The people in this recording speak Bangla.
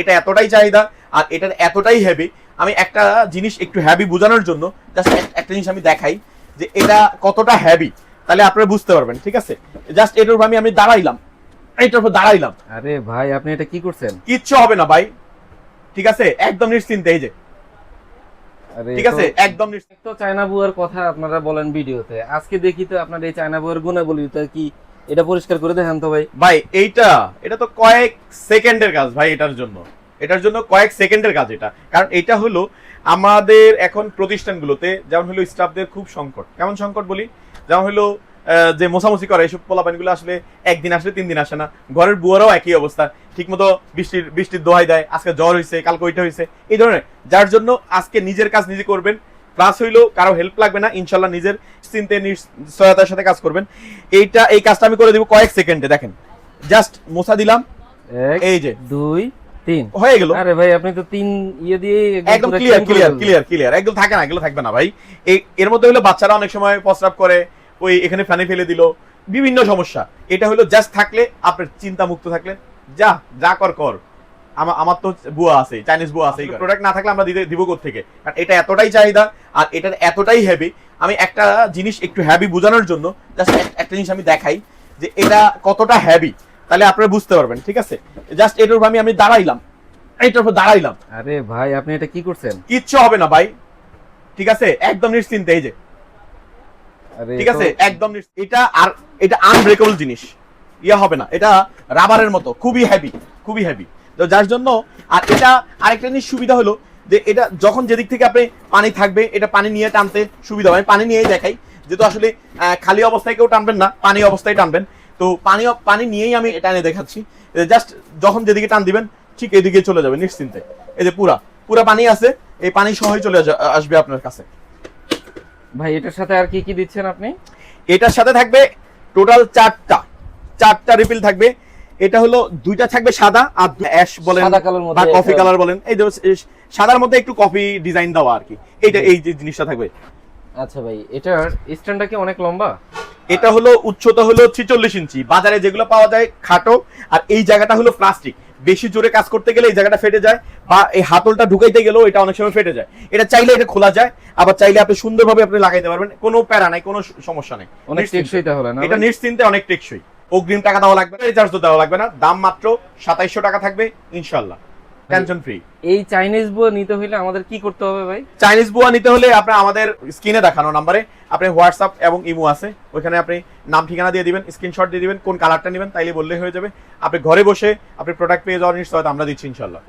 এটা এতটাই চাহিদা আর এটার এতটাই হেভি। আমি একটা জিনিস একটু হেভি বোঝানোর জন্য জাস্ট একটা জিনিস আমি দেখাই যে এটা কতটা হেভি, তাহলে আপনারা বুঝতে পারবেন। ঠিক আছে, জাস্ট এটার উপর আমি দাঁড়াইলাম, এটার উপর দাঁড়াইলাম। আরে ভাই আপনি এটা কি করছেন? কিচ্ছু হবে না ভাই, ঠিক আছে, একদম নিশ্চিন্তে। এই যে আরে ঠিক আছে, একদম তো চায়না বুয়ার কথা আপনারা বলেন ভিডিওতে, আজকে দেখি তো আপনার এই চায়না বুয়ার গুণাবলী তো কি এটা পরিষ্কার করে দেখান তো ভাই। ভাই এটা তো কয়েক সেকেন্ডের কাজ ভাই, এটার জন্য কয়েক সেকেন্ডের কাজ এটা। কারণ এটা হলো আমাদের এখন প্রতিষ্ঠানগুলোতে যেমন হলো স্টাফদের খুব সংকট। কেমন সংকট বলি, যেমন হলো যে মোছামুছি করে এইসব পোলাপানগুলো আসলে একদিন আসলে 3 দিন আসে না। ঘরের বুয়ারাও একই অবস্থা, ঠিকমতো বৃষ্টির দোহাই দেয়, আজকে জ্বর হয়েছে, কালকে ওইটা হয়েছে, এই ধরনের। যার জন্য আজকে নিজের কাজ নিজে করবেন, প্লাস হইলো কারো হেল্প লাগবে না, ইনশাল্লাহ নিজের চিন্তে নিশ্চয়তার সাথে কাজ করবেন। এই কাজটা আমি করে দিব কয়েক সেকেন্ডে। দেখেন, জাস্ট মোছা দিলাম, এই যে 2 3 হয়ে গেল। আরে ভাই আপনি তো 3 ইয়ে দিয়ে একদম ক্লিয়ার। এগুলো থাকে না, এগুলো থাকবে না ভাই। এর মধ্যে হলো বাচ্চারা অনেক সময় প্রস্রাব করে, ওই এখানে ফ্যানে ফেলে দিল, বিভিন্ন সমস্যা। এটা হলো জাস্ট থাকলে আপনার চিন্তা মুক্ত থাকলেন, যা কর। আমার তো বুয়া আছে, চাইনিজ বুয়া আছে, প্রোডাক্ট না থাকলে আমরা দিব কোত্থেকে? কারণ এটা এতটাই চাহিদা আর এটার এতটাই হেভি। আমি একটা জিনিস একটু হেভি বোঝানোর জন্য জাস্ট একটা জিনিস আমি দেখাই যে এটা কতটা হেভি, তাহলে আপনারা বুঝতে পারবেন। ঠিক আছে, জাস্ট এটার উপর আমি দাঁড়াইলাম, এটার উপর দাঁড়াইলাম। আরে ভাই আপনি এটা কি করছেন? কিচ্ছু হবে না ভাই, ঠিক আছে, একদম নিশ্চিন্তে। এই যে ঠিক আছে, একদম এটা আনব্রেকেবল জিনিস, হবে না। এটা রাবারের মতো খুবই হেভি। তো যার জন্য আর এটা আরেকটা জিনিস সুবিধা হলো যে এটা যখন যেদিক থেকে আপনি পানি থাকবে, এটা পানি নিয়ে টানতে সুবিধা হয়। পানি নিয়েই দেখাই, যেহেতু আসলে খালি অবস্থায় কেউ টানবেন না, পানি অবস্থায় টানবেন। তো পানি নিয়েই আমি টানে দেখাচ্ছি। জাস্ট যখন যেদিকে টান দিবেন ঠিক এদিকে চলে যাবে নিশ্চিন্তে। এই যে পুরা পানি আছে, এই পানি সহই চলে আসবে আপনার কাছে। ভাই এটার সাথে আর কি কি দিচ্ছেন আপনি? এটার সাথে থাকবে টোটাল 4টা রিফিল থাকবে। এটা হলো 2টা থাকবে সাদা আর অ্যাশ বলেন বা কফি কালার বলেন, এই সাদার মধ্যে একটু কফি ডিজাইন দেওয়া আর কি। এই যে জিনিসটা থাকবে। আচ্ছা ভাই এটার স্ট্যান্ডটা কি অনেক লম্বা? এটা হলো উচ্চতা হলো 46 ইঞ্চি, বাজারে যেগুলো পাওয়া যায় খাটো। আর এই জায়গাটা হলো প্লাস্টিক, বেশি জোরে কাজ করতে গেলে এই জায়গাটা ফেটে যায়, বা এই হাতলটা ঢুকাইতে গেলেও এটা অনেক সময় ফেটে যায়। এটা চাইলে এটা খোলা যায়, আবার চাইলে আপনি সুন্দরভাবে আপনি লাগাইতে পারবেন, কোনো প্যারা নাই, কোনো সমস্যা নেই। অনেক টেকসই তাহলে না? এটা নিশ্চিন্তে অনেক টেকসই। অগ্রিম টাকা দেওয়া লাগবে না, রিচার্জ তো দেওয়া লাগবে না। দাম মাত্র 2700 টাকা থাকবে ইনশাআল্লাহ, টেনশন ফ্রি। এই চাইনিজ বুয়া নিতে হলে আমাদের কি করতে হবে ভাই? চাইনিজ বুয়া নিতে হলে আপনি আমাদের স্ক্রিনে দেখানো নম্বরে আপনি হোয়াটসঅ্যাপ এবং ইমো আছে, ওইখানে আপনি নাম ঠিকানা দিয়ে দিবেন, স্ক্রিনশট দিয়ে দিবেন, কোন কালারটা নেবেন, তাইলে বললেই হয়ে যাবে। আপনি ঘরে বসে আপনি প্রোডাক্ট পেয়ে যাওয়ার নিশ্চয়তা আমরা দিচ্ছি ইনশাআল্লাহ।